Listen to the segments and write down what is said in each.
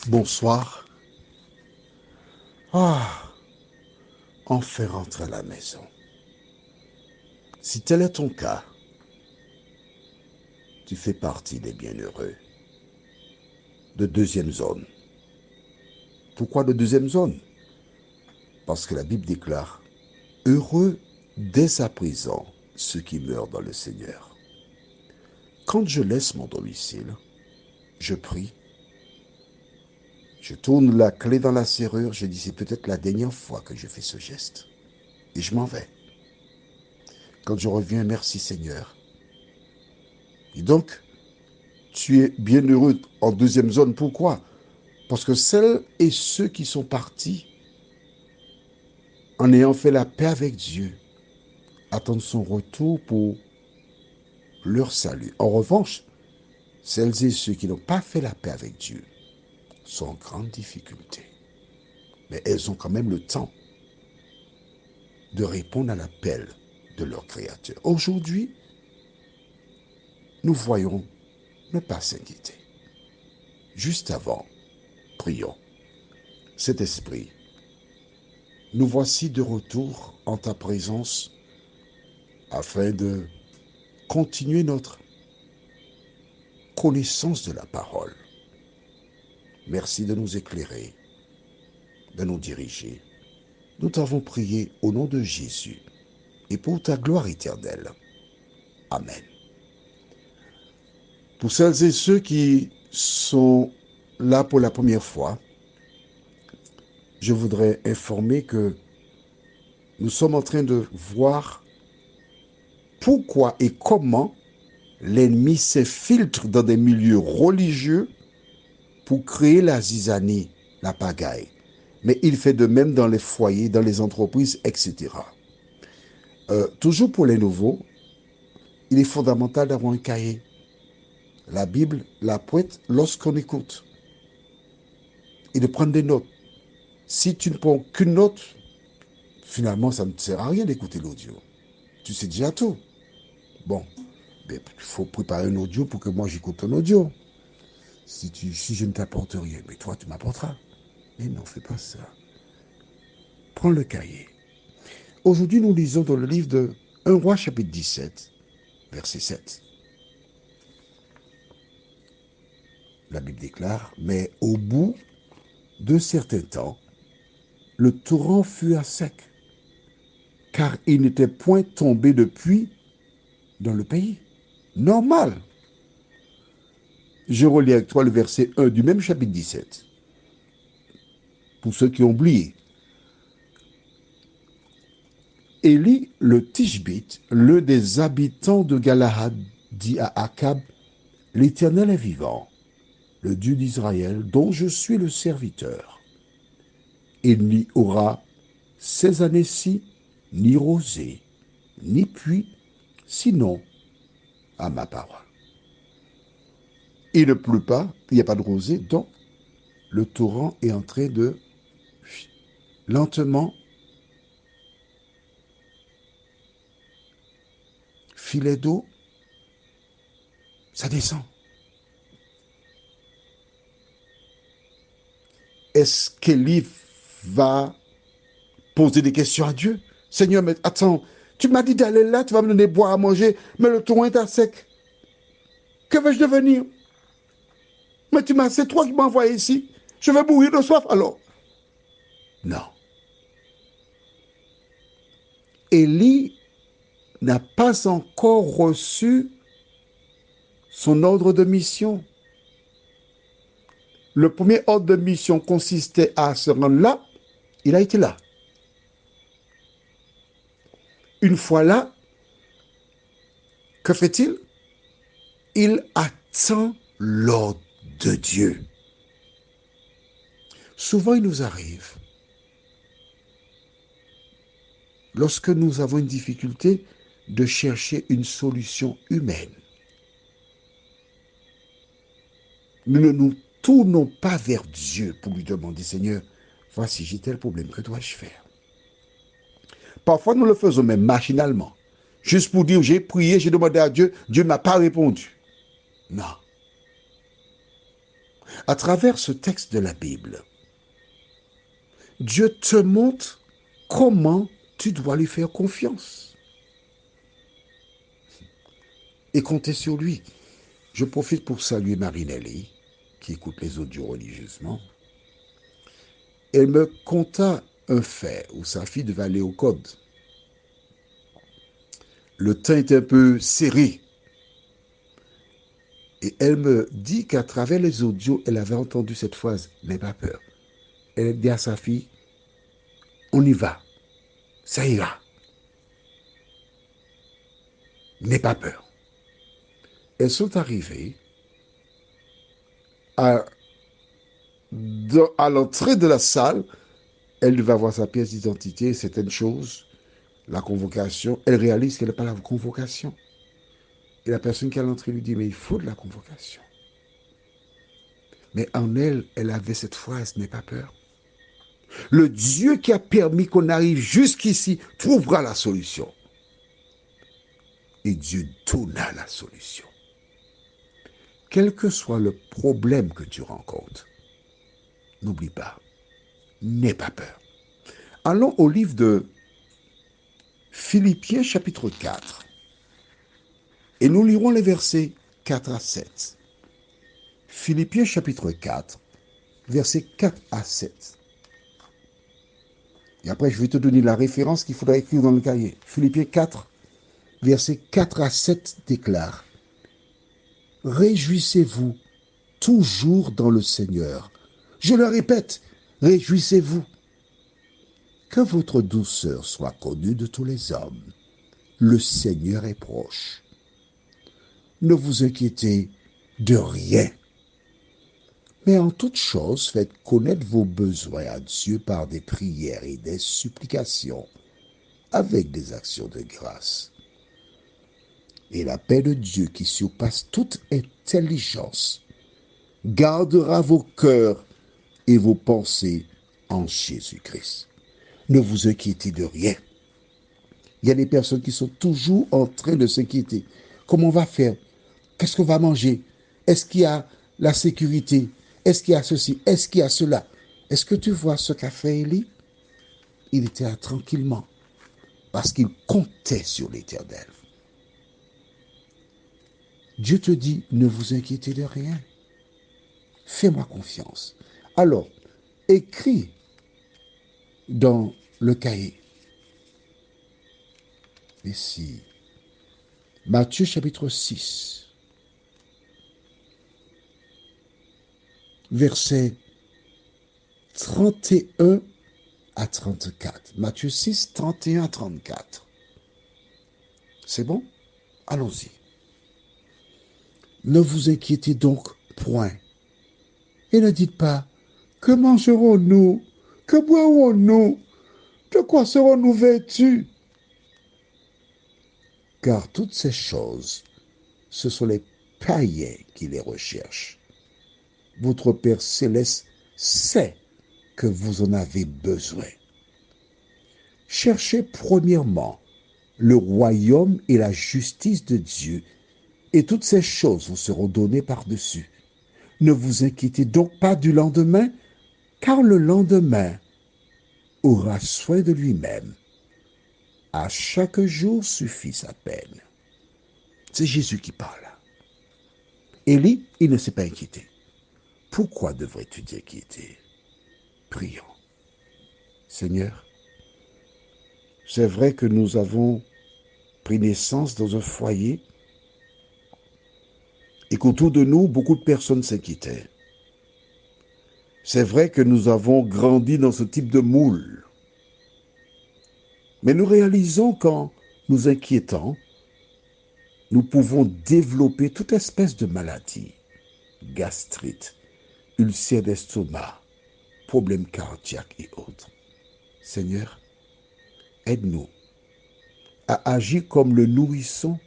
Bonsoir. Ah, enfin rentre à la maison. Si tel est ton cas, tu fais partie des bienheureux. De deuxième zone. Pourquoi de deuxième zone? Parce que la Bible déclare, heureux dès à présent ceux qui meurent dans le Seigneur. Quand je laisse mon domicile, je prie, je tourne la clé dans la serrure, je dis c'est peut-être la dernière fois que je fais ce geste. Et je m'en vais. Quand je reviens, merci Seigneur. Et donc, tu es bienheureux en deuxième zone. Pourquoi? Parce que celles et ceux qui sont partis, en ayant fait la paix avec Dieu, attendent son retour pour leur salut. En revanche, celles et ceux qui n'ont pas fait la paix avec Dieu sont en grande difficulté. Mais elles ont quand même le temps de répondre à l'appel de leur Créateur. Aujourd'hui, nous voyons ne pas s'inquiéter. Juste avant, prions. Saint-Esprit, nous voici de retour en ta présence afin de continuer notre connaissance de la parole. Merci de nous éclairer, de nous diriger. Nous t'avons prié au nom de Jésus et pour ta gloire éternelle. Amen. Pour celles et ceux qui sont là pour la première fois, je voudrais informer que nous sommes en train de voir pourquoi et comment l'ennemi s'infiltre dans des milieux religieux pour créer la zizanie, la pagaille. Mais il fait de même dans les foyers, dans les entreprises, etc. Toujours pour les nouveaux, il est fondamental d'avoir un cahier. La Bible la pointe lorsqu'on écoute. Et de prendre des notes. Si tu ne prends qu'une note, finalement, ça ne te sert à rien d'écouter l'audio. Tu sais déjà tout. Bon, mais il faut préparer un audio pour que moi j'écoute ton audio. Si je ne t'apporte rien, mais toi tu m'apporteras. Mais non, fais pas ça. Prends le cahier. Aujourd'hui, nous lisons dans le livre de 1 Roi chapitre 17, verset 7. La Bible déclare, mais au bout d'un certain temps, le torrent fut à sec, car il n'était point tombé de pluie dans le pays. Normal. Je relis avec toi le verset 1 du même chapitre 17. Pour ceux qui ont oublié. Élie le Tishbite, l'un des habitants de Galahad, dit à Akab, l'Éternel est vivant, le Dieu d'Israël, dont je suis le serviteur. Il n'y aura ces années-ci ni rosée, ni pluie, sinon à ma parole. Il ne pleut pas, il n'y a pas de rosée, donc le torrent est en train de lentement filet d'eau, ça descend. Est-ce qu'Élie va poser des questions à Dieu? Seigneur, mais attends, tu m'as dit d'aller là, tu vas me donner boire à manger, mais le torrent est à sec. Que vais-je devenir? Mais c'est toi qui m'as envoyé ici. Je vais mourir de soif alors. Non. Élie n'a pas encore reçu son ordre de mission. Le premier ordre de mission consistait à se rendre là. Il a été là. Une fois là, que fait-il? Il attend l'ordre de Dieu. Souvent, il nous arrive, lorsque nous avons une difficulté, de chercher une solution humaine. Nous ne nous tournons pas vers Dieu pour lui demander, Seigneur, voici, j'ai tel problème, que dois-je faire? Parfois, nous le faisons même machinalement. Juste pour dire, j'ai prié, j'ai demandé à Dieu, Dieu ne m'a pas répondu. Non. À travers ce texte de la Bible, Dieu te montre comment tu dois lui faire confiance et compter sur lui. Je profite pour saluer Marinelli, qui écoute les audios religieusement. Elle me conta un fait où sa fille devait aller au code. Le temps est un peu serré. Et elle me dit qu'à travers les audios, elle avait entendu cette phrase, n'aie pas peur. Elle dit à sa fille, on y va, ça ira. N'aie pas peur. Elles sont arrivées à l'entrée de la salle. Elle devait avoir sa pièce d'identité, certaines choses, la convocation. Elle réalise qu'elle n'a pas la convocation. Et la personne qui est à l'entrée lui dit, mais il faut de la convocation. Mais en elle, elle avait cette phrase, n'aie pas peur. Le Dieu qui a permis qu'on arrive jusqu'ici trouvera la solution. Et Dieu donna la solution. Quel que soit le problème que tu rencontres, n'oublie pas, n'aie pas peur. Allons au livre de Philippiens chapitre 4 et nous lirons les versets 4 à 7. Philippiens chapitre 4, versets 4 à 7. Et après, je vais te donner la référence qu'il faudra écrire dans le cahier. Philippiens 4, versets 4 à 7 déclare: Réjouissez-vous toujours dans le Seigneur. Je le répète, réjouissez-vous. Que votre douceur soit connue de tous les hommes. Le Seigneur est proche. Ne vous inquiétez de rien. Mais en toute chose, faites connaître vos besoins à Dieu par des prières et des supplications, avec des actions de grâce. Et la paix de Dieu qui surpasse toute intelligence gardera vos cœurs et vos pensées en Jésus-Christ. Ne vous inquiétez de rien. Il y a des personnes qui sont toujours en train de s'inquiéter. Comment on va faire? Qu'est-ce qu'on va manger? Est-ce qu'il y a la sécurité? Est-ce qu'il y a ceci? Est-ce qu'il y a cela? Est-ce que tu vois ce qu'a fait Élie? Il était là tranquillement parce qu'il comptait sur l'Éternel. Dieu te dit, ne vous inquiétez de rien. Fais-moi confiance. Alors, écris dans le cahier. Ici, Matthieu chapitre 6, versets 31 à 34. Matthieu 6, 31 à 34. C'est bon? Allons-y. Ne vous inquiétez donc point. Et ne dites pas, que mangerons-nous? Que boirons-nous? De quoi serons-nous vêtus? Car toutes ces choses, ce sont les païens qui les recherchent. Votre Père céleste sait que vous en avez besoin. Cherchez premièrement le royaume et la justice de Dieu, et toutes ces choses vous seront données par-dessus. Ne vous inquiétez donc pas du lendemain, car le lendemain aura soin de lui-même. À chaque jour suffit sa peine. C'est Jésus qui parle. Élie, il ne s'est pas inquiété. Pourquoi devrais-tu t'inquiéter? Prions. Seigneur, c'est vrai que nous avons pris naissance dans un foyer et qu'autour de nous, beaucoup de personnes s'inquiétaient. C'est vrai que nous avons grandi dans ce type de moule. Mais nous réalisons qu'en nous inquiétant, nous pouvons développer toute espèce de maladie, gastrite, ulcère d'estomac, problèmes cardiaques et autres. Seigneur, aide-nous à agir comme le nourrisson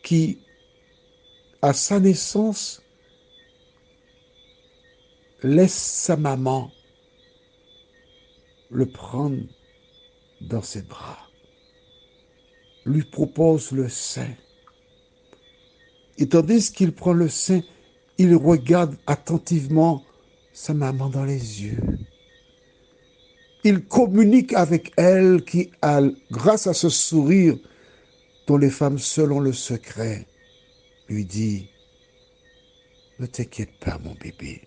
qui, à sa naissance, laisse sa maman le prendre dans ses bras, lui propose le sein. Et tandis qu'il prend le sein, Il regarde attentivement sa maman dans les yeux. Il communique avec elle qui, grâce à ce sourire dont les femmes seules ont le secret, lui dit, ne t'inquiète pas mon bébé,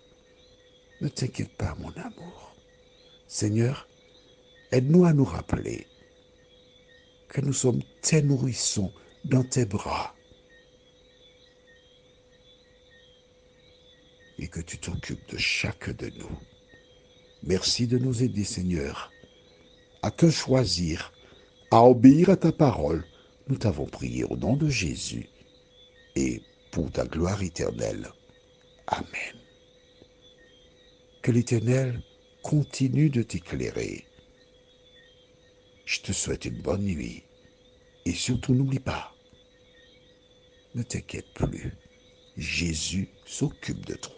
ne t'inquiète pas mon amour. Seigneur, aide-nous à nous rappeler que nous sommes tes nourrissons dans tes bras et que tu t'occupes de chacun de nous. Merci de nous aider, Seigneur, à te choisir, à obéir à ta parole. Nous t'avons prié au nom de Jésus et pour ta gloire éternelle. Amen. Que l'Éternel continue de t'éclairer. Je te souhaite une bonne nuit et surtout n'oublie pas, ne t'inquiète plus, Jésus s'occupe de toi.